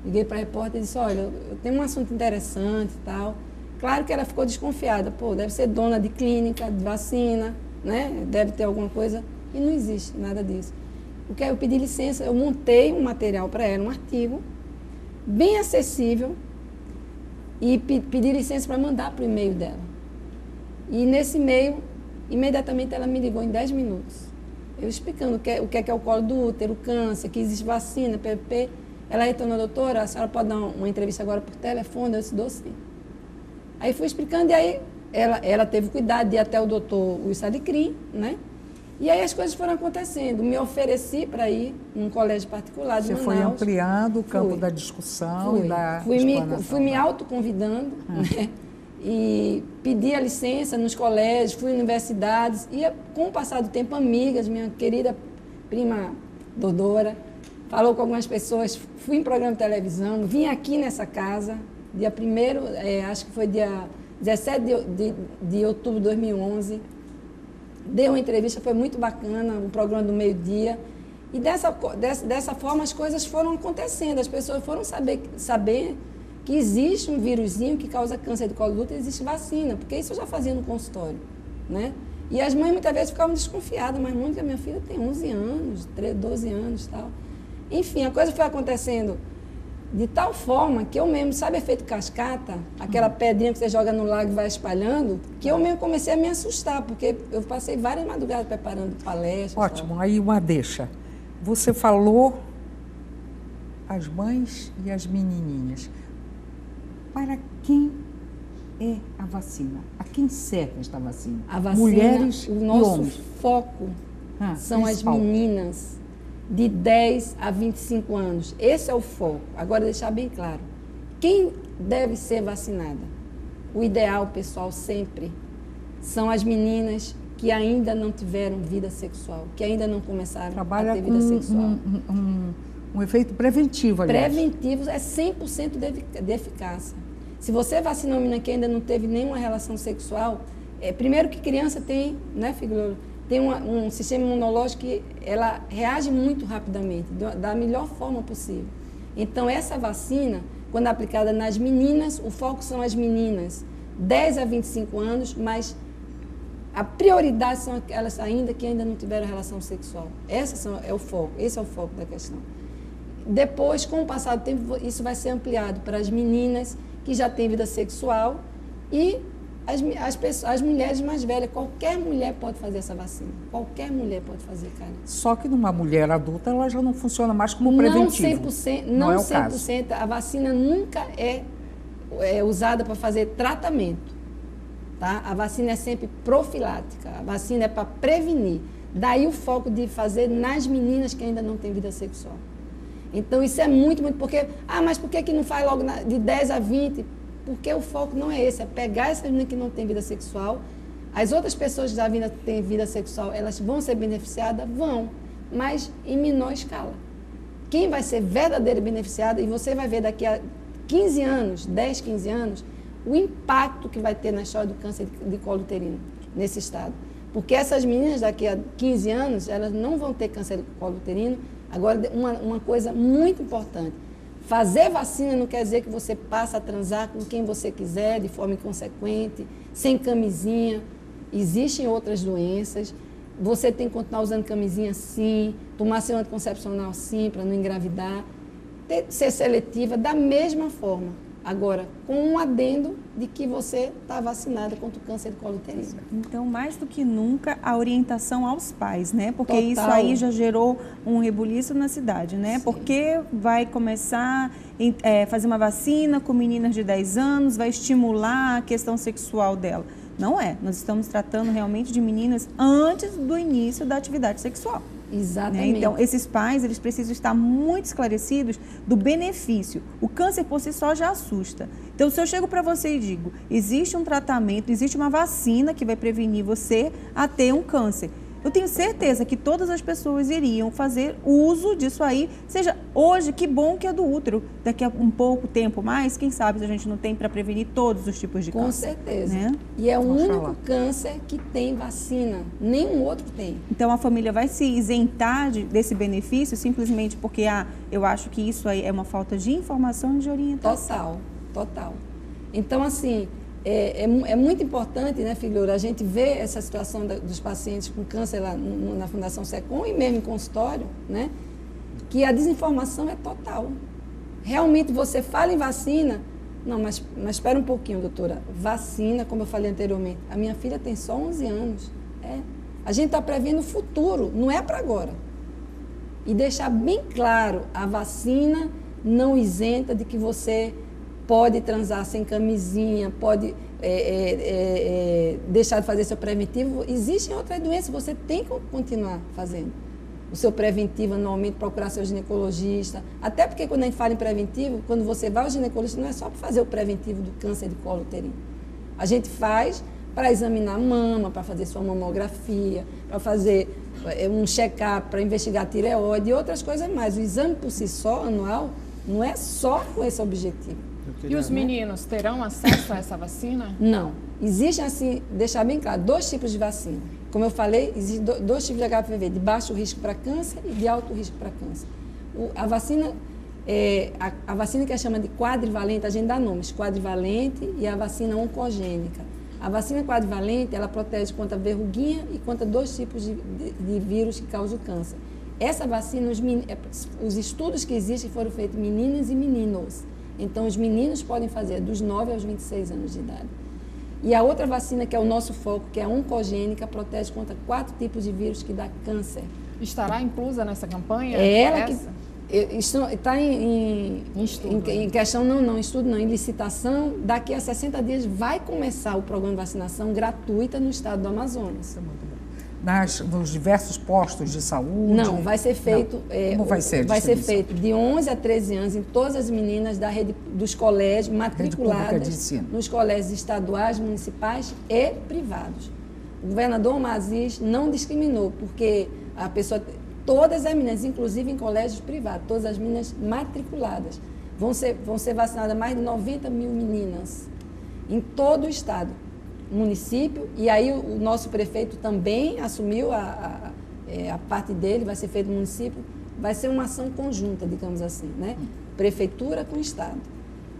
Liguei para a repórter e disse, olha, eu tenho um assunto interessante e tal. Claro que ela ficou desconfiada. Pô, deve ser dona de clínica, de vacina, né? Deve ter alguma coisa. E não existe nada disso. Porque eu pedi licença, eu montei um material para ela, um artigo, bem acessível, e pedi licença para mandar para o e-mail dela. E nesse e-mail, imediatamente ela me ligou em 10 minutos. Eu explicando o que é o colo do útero, o câncer, que existe vacina, PPP. Ela retornou, doutora, a senhora pode dar uma entrevista agora por telefone? Eu disse, dou sim. Aí fui explicando, e aí ela teve cuidado de ir até o doutor Luiz Alecrim, né? E aí as coisas foram acontecendo. Me ofereci para ir num colégio particular de Você Manaus. foi ampliando o campo da discussão e da explanação. Fui me autoconvidando, né? E pedi a licença nos colégios, fui em universidades, e com o passar do tempo, amigas, minha querida prima Dodora, falou com algumas pessoas, fui em programa de televisão, vim aqui nessa casa, dia 1º, acho que foi dia 17 de outubro de 2011, dei uma entrevista, foi muito bacana, um programa do meio-dia, e dessa forma as coisas foram acontecendo, as pessoas foram saber que existe um vírusinho que causa câncer do colo do útero, existe vacina, porque isso eu já fazia no consultório, né? E as mães muitas vezes ficavam desconfiadas, mas Mônica, minha filha tem 11 anos, 12 anos e tal. Enfim, a coisa foi acontecendo de tal forma que eu mesmo, sabe efeito cascata? Aquela pedrinha que você joga no lago e vai espalhando, que eu mesmo comecei a me assustar, porque eu passei várias madrugadas preparando palestras. Ótimo, tal. Aí uma deixa. Você falou as mães e as menininhas. Para quem é a vacina? A quem serve esta vacina? A vacina, mulheres o nosso e homens. foco são as meninas de 10 a 25 anos. Esse é o foco. Agora, deixar bem claro. Quem deve ser vacinada? O ideal, pessoal, sempre são as meninas que ainda não tiveram vida sexual, que ainda não começaram a ter vida sexual. Um efeito preventivo, aliás. Preventivo é 100% de eficácia. Se você vacina uma menina que ainda não teve nenhuma relação sexual, primeiro que criança tem, né, Figueiredo, tem um sistema imunológico que ela reage muito rapidamente, da melhor forma possível. Então, essa vacina quando aplicada nas meninas, o foco são as meninas 10 a 25 anos, mas a prioridade são aquelas que ainda não tiveram relação sexual. Esse é o foco da questão. Depois, com o passar do tempo, isso vai ser ampliado para as meninas que já têm vida sexual e as mulheres mais velhas. Qualquer mulher pode fazer essa vacina. Qualquer mulher pode fazer, cara. Só que numa mulher adulta ela já não funciona mais como preventivo. Não é 100%. A vacina nunca é usada para fazer tratamento. Tá? A vacina é sempre profilática. A vacina é para prevenir. Daí o foco de fazer nas meninas que ainda não têm vida sexual. Então, isso é muito, porque... mas por que não faz logo de 10 a 20? Porque o foco não é esse, é pegar essas meninas que não têm vida sexual. As outras pessoas que já têm vida sexual, elas vão ser beneficiadas? Vão, mas em menor escala. Quem vai ser verdadeiro beneficiado, e você vai ver daqui a 15 anos, 10, 15 anos, o impacto que vai ter na história do câncer de colo uterino nesse estado. Porque essas meninas daqui a 15 anos, elas não vão ter câncer de colo uterino. Agora, uma coisa muito importante, fazer vacina não quer dizer que você passa a transar com quem você quiser, de forma inconsequente, sem camisinha. Existem outras doenças, você tem que continuar usando camisinha sim, tomar seu anticoncepcional sim, para não engravidar, ser seletiva da mesma forma. Agora, com um adendo de que você está vacinada contra o câncer de colo uterino. Então, mais do que nunca, a orientação aos pais, né? Porque Total. Isso aí já gerou um rebuliço na cidade, né? Sim. Porque vai começar a fazer uma vacina com meninas de 10 anos, vai estimular a questão sexual dela. Não é. Nós estamos tratando realmente de meninas antes do início da atividade sexual. Exatamente. Né? Então, esses pais, eles precisam estar muito esclarecidos do benefício. O câncer por si só já assusta. Então, se eu chego para você e digo, existe um tratamento, existe uma vacina que vai prevenir você a ter um câncer. Eu tenho certeza que todas as pessoas iriam fazer uso disso aí, seja hoje, que bom que é do útero, daqui a um pouco tempo mais, quem sabe se a gente não tem para prevenir todos os tipos de câncer. Com certeza. Né? E é o único câncer que tem vacina, nenhum outro tem. Então a família vai se isentar desse benefício simplesmente porque eu acho que isso aí é uma falta de informação e de orientação. Total. Então, assim, é muito importante, né, Figueira, a gente ver essa situação dos pacientes com câncer lá na Fundação SECOM e mesmo em consultório, né, que a desinformação é total. Realmente você fala em vacina, não, mas espera um pouquinho, doutora, vacina, como eu falei anteriormente, a minha filha tem só 11 anos, a gente está prevendo o futuro, não é para agora. E deixar bem claro, a vacina não isenta de que você pode transar sem camisinha, pode deixar de fazer seu preventivo. Existem outras doenças, você tem que continuar fazendo o seu preventivo anualmente, procurar seu ginecologista. Até porque quando a gente fala em preventivo, quando você vai ao ginecologista, não é só para fazer o preventivo do câncer de colo uterino. A gente faz para examinar a mama, para fazer sua mamografia, para fazer um check-up, para investigar a tireoide e outras coisas mais. O exame por si só, anual, não é só com esse objetivo. E os meninos terão acesso a essa vacina? Não. Existem, assim, deixar bem claro, 2 tipos de vacina. Como eu falei, existem 2 tipos de HPV, de baixo risco para câncer e de alto risco para câncer. A vacina que a chama de quadrivalente, a gente dá nomes, quadrivalente e a vacina oncogênica. A vacina quadrivalente, ela protege contra verruguinha e contra 2 tipos de vírus que causam câncer. Essa vacina, os estudos que existem foram feitos em meninas e meninos. Então, os meninos podem fazer dos 9 aos 26 anos de idade. E a outra vacina, que é o nosso foco, que é a oncogênica, protege contra 4 tipos de vírus que dá câncer. Estará inclusa nessa campanha? É ela que está em estudo. Em questão, em licitação. Daqui a 60 dias vai começar o programa de vacinação gratuita no estado do Amazonas. Isso é muito bom. Nos diversos postos de saúde? Não, vai ser feito. Como vai ser? Vai ser feito de 11 a 13 anos em todas as meninas da rede dos colégios matriculadas nos colégios estaduais, municipais e privados. O governador Omar Aziz não discriminou, porque a pessoa, todas as meninas, inclusive em colégios privados, todas as meninas matriculadas, vão ser vacinadas mais de 90 mil meninas em todo o estado. Município, e aí o nosso prefeito também assumiu a parte dele, vai ser feito no município, vai ser uma ação conjunta, digamos assim, né? Prefeitura com Estado.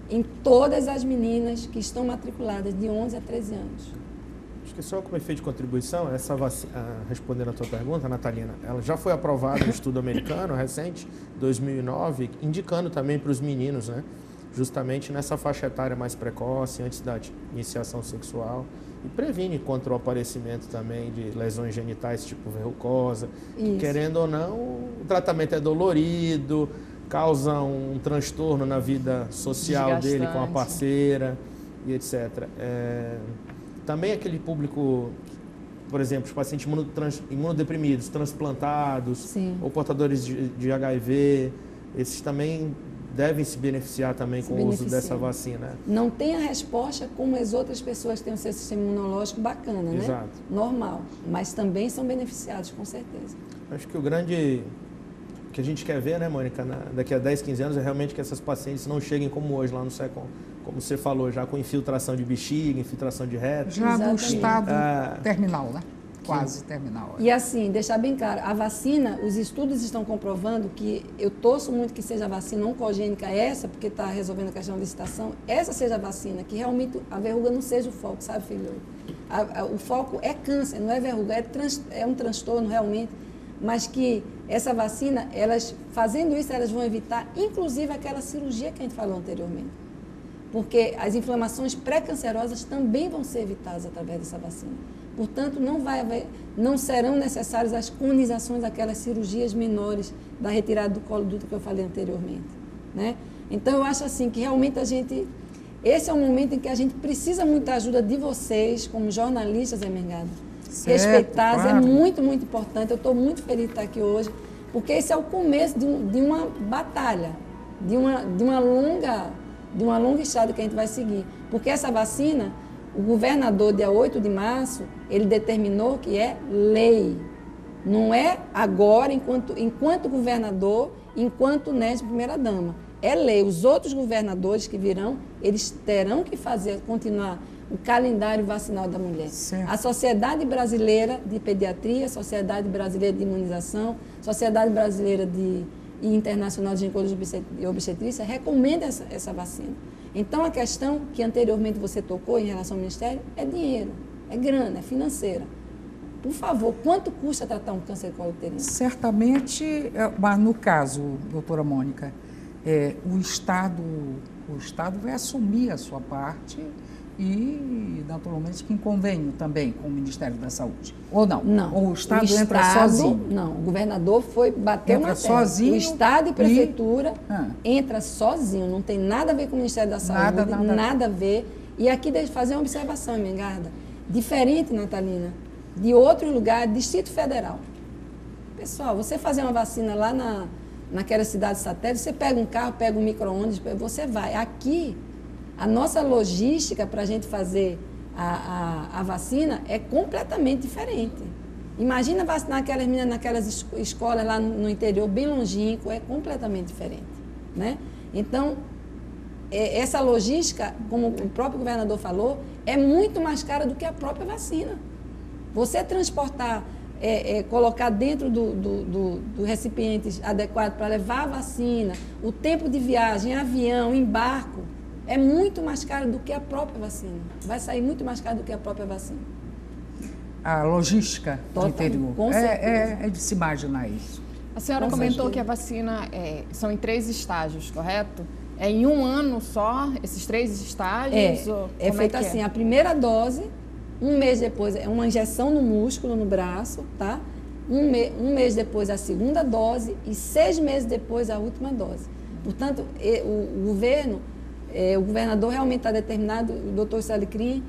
em todas as meninas que estão matriculadas de 11 a 13 anos. Acho que só como efeito de contribuição, essa vacina, respondendo a tua pergunta, Natalina, ela já foi aprovada no estudo americano recente, 2009, indicando também para os meninos, né? Justamente nessa faixa etária mais precoce, antes da iniciação sexual, e previne contra o aparecimento também de lesões genitais tipo verrucosa. Querendo ou não, o tratamento é dolorido, causa um transtorno na vida social dele com a parceira e etc. Também aquele público, por exemplo, os pacientes imunodeprimidos, transplantados, Sim. ou portadores de HIV, esses também devem se beneficiar também com o uso dessa vacina. Não tem a resposta como as outras pessoas que têm o seu sistema imunológico bacana, né? Exato. Normal, mas também são beneficiados, com certeza. Acho que o grande que a gente quer ver, né, Mônica, daqui a 10, 15 anos, é realmente que essas pacientes não cheguem como hoje lá no SECOM, como você falou, já com infiltração de bexiga, infiltração de reto. Já no estado terminal, né? Quase terminal. E assim, deixar bem claro, a vacina, os estudos estão comprovando que eu torço muito que seja a vacina oncogênica essa, porque está resolvendo a questão da licitação, essa seja a vacina, que realmente a verruga não seja o foco, sabe, filho? O foco é câncer, não é verruga, é um transtorno realmente, mas que essa vacina, elas fazendo isso, elas vão evitar, inclusive, aquela cirurgia que a gente falou anteriormente. Porque as inflamações pré-cancerosas também vão ser evitadas através dessa vacina. Portanto, não serão necessárias as conizações, aquelas cirurgias menores da retirada do colo do útero que eu falei anteriormente, né? Então, eu acho assim que realmente esse é um momento em que a gente precisa muito da ajuda de vocês, como jornalistas, Mengada. Respeitados, claro. É muito, muito importante. Eu estou muito feliz de estar aqui hoje, porque esse é o começo de uma batalha, de uma longa estrada que a gente vai seguir. Porque essa vacina, o governador, dia 8 de março, ele determinou que é lei. Não é agora, enquanto governador, enquanto NESP primeira-dama. É lei. Os outros governadores que virão, eles terão que continuar o calendário vacinal da mulher. Certo. A Sociedade Brasileira de Pediatria, a Sociedade Brasileira de Imunização, a Sociedade Brasileira e Internacional de Ginecologia e Obstetrícia recomenda essa vacina. Então, a questão que anteriormente você tocou em relação ao Ministério é dinheiro, é grana, é financeira. Por favor, quanto custa tratar um câncer de colo uterino? Certamente, mas no caso, doutora Mônica, o Estado vai assumir a sua parte e, naturalmente, que em convênio também com o Ministério da Saúde. Ou não? Não. Ou o Estado entra sozinho? Não, o governador bateu na terra. Sozinho. O Estado e Prefeitura entra sozinho, não tem nada a ver com o Ministério da Saúde, nada a ver. E aqui deixa eu fazer uma observação, Mengarda. Diferente, Natalina, de outro lugar, Distrito Federal. Pessoal, você fazer uma vacina lá naquela cidade satélite, você pega um carro, pega um micro-ônibus, você vai. Aqui, a nossa logística para a gente fazer a vacina é completamente diferente. Imagina vacinar aquelas meninas naquelas escolas lá no interior, bem longínquo, é completamente diferente, né? Então, essa logística, como o próprio governador falou, é muito mais cara do que a própria vacina. Você transportar, colocar dentro do recipiente adequado para levar a vacina, o tempo de viagem, avião, embarque, é muito mais caro do que a própria vacina. Vai sair muito mais caro do que a própria vacina. A logística do interior. Com certeza. É de se imaginar isso. A senhora comentou que a vacina são em 3 estágios, correto? É em um ano só, esses 3 estágios? É feito assim, a primeira dose, um mês depois é uma injeção no músculo, no braço, tá? Um mês depois a segunda dose e 6 meses depois a última dose. Portanto, o governador realmente está determinado, o doutor Salicrim,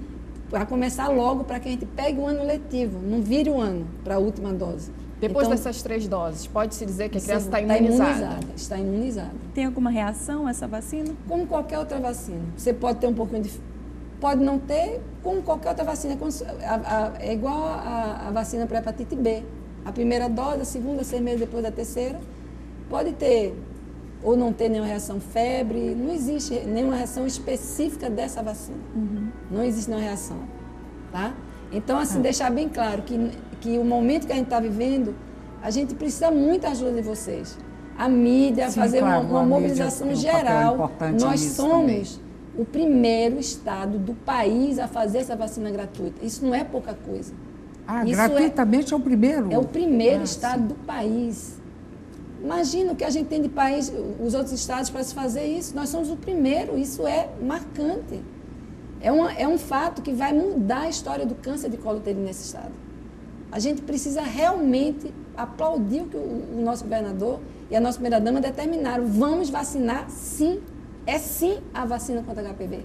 a começar logo para que a gente pegue o ano letivo, não vire o ano para a última dose. Depois então, dessas 3 doses, pode-se dizer que a criança está imunizada? Está imunizada. Tem alguma reação a essa vacina? Como qualquer outra vacina. Você pode ter um pouquinho de... Pode não ter, como qualquer outra vacina. É igual a vacina para hepatite B. A primeira dose, a segunda, 6 meses depois da terceira, pode ter ou não ter nenhuma reação febre. Não existe nenhuma reação específica dessa vacina. Não existe nenhuma reação. Tá? Então, assim, deixar bem claro que o momento que a gente está vivendo, a gente precisa muito da ajuda de vocês. A mídia, fazer uma mobilização geral. o primeiro estado do país a fazer essa vacina gratuita. Isso não é pouca coisa. Isso gratuitamente é o primeiro? É o primeiro estado do país. Imagina o que a gente tem de país, os outros estados para se fazer isso. Nós somos o primeiro, isso é marcante. É um fato que vai mudar a história do câncer de colo uterino nesse estado. A gente precisa realmente aplaudir o que o nosso governador e a nossa primeira-dama determinaram. Vamos vacinar, sim. É sim a vacina contra HPV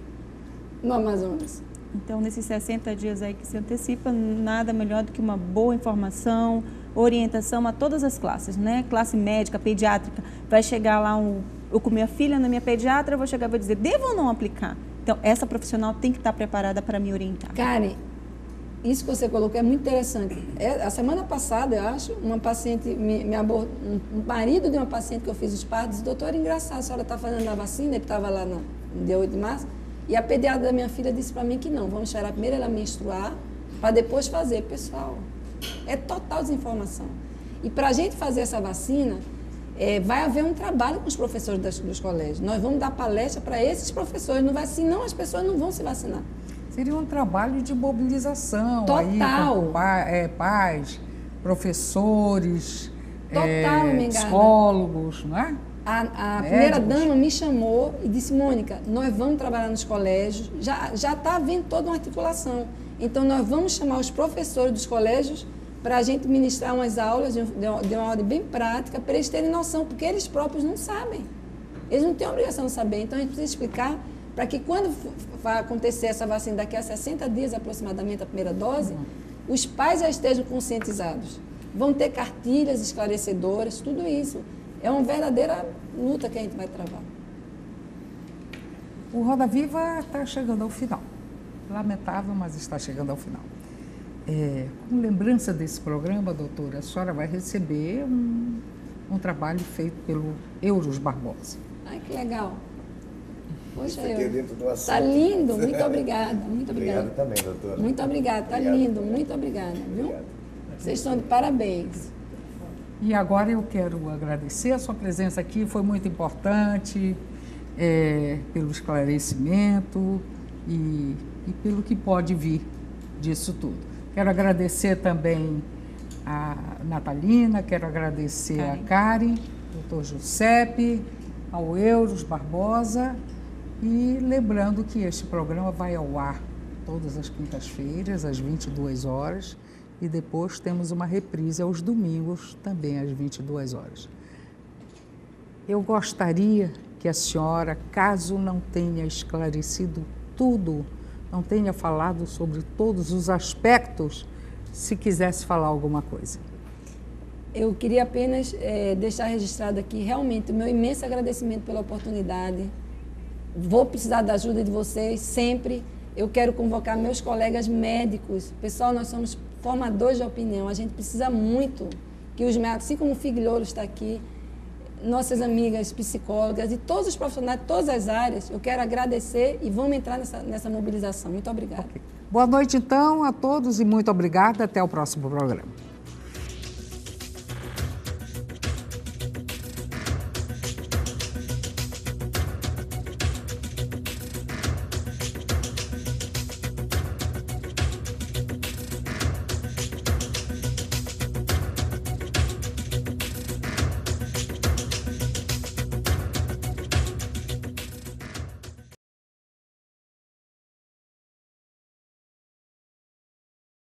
no Amazonas. Então, nesses 60 dias aí que se antecipa, nada melhor do que uma boa informação, orientação a todas as classes, né? Classe médica, pediátrica, vai chegar lá, eu com minha filha na minha pediatra, eu vou chegar e vou dizer, devo ou não aplicar? Então, essa profissional tem que estar preparada para me orientar. Karen, isso que você colocou é muito interessante. A semana passada, eu acho, uma paciente me abordou, um marido de uma paciente que eu fiz os partos, disse, doutor, engraçado, a senhora está fazendo a vacina, ele estava lá no dia 8 de março, e a pediatra da minha filha disse para mim que não, vamos esperar primeiro ela menstruar, para depois fazer. Pessoal, é total desinformação. E para a gente fazer essa vacina, vai haver um trabalho com os professores dos colégios. Nós vamos dar palestra para esses professores, senão as pessoas não vão se vacinar. Seria um trabalho de mobilização. Total. Aí, pais, professores, psicólogos, não é? A primeira-dama me chamou e disse, Mônica, nós vamos trabalhar nos colégios, já está havendo toda uma articulação. Então, nós vamos chamar os professores dos colégios para a gente ministrar umas aulas de uma ordem bem prática, para eles terem noção, porque eles próprios não sabem. Eles não têm a obrigação de saber. Então, a gente precisa explicar para que quando vai acontecer essa vacina daqui a 60 dias aproximadamente, a primeira dose, os pais já estejam conscientizados. Vão ter cartilhas esclarecedoras, tudo isso. É uma verdadeira luta que a gente vai travar. O Roda Viva está chegando ao final. Lamentável, mas está chegando ao final. Com lembrança desse programa, doutora, a senhora vai receber um trabalho feito pelo Euros Barbosa. Ai, que legal. Poxa, está lindo, muito obrigada. Muito obrigada. Obrigado também, doutora. Muito obrigada, está lindo, muito obrigada, viu? Obrigado. Vocês estão de parabéns. E agora eu quero agradecer a sua presença aqui, foi muito importante, pelo esclarecimento e pelo que pode vir disso tudo. Quero agradecer também a Natalina, quero agradecer a Karen, doutor Giuseppe, ao Euros Barbosa, e lembrando que este programa vai ao ar todas as quintas-feiras, às 22 horas, e depois temos uma reprise aos domingos, também às 22 horas. Eu gostaria que a senhora, caso não tenha esclarecido tudo, não tenha falado sobre todos os aspectos, se quisesse falar alguma coisa. Eu queria apenas deixar registrado aqui realmente o meu imenso agradecimento pela oportunidade. Vou precisar da ajuda de vocês sempre. Eu quero convocar meus colegas médicos. Pessoal, nós somos formadores de opinião. A gente precisa muito que os médicos, assim como o Figliolo está aqui, nossas amigas psicólogas e todos os profissionais de todas as áreas, eu quero agradecer e vamos entrar nessa mobilização. Muito obrigada. Okay. Boa noite, então, a todos e muito obrigada. Até o próximo programa.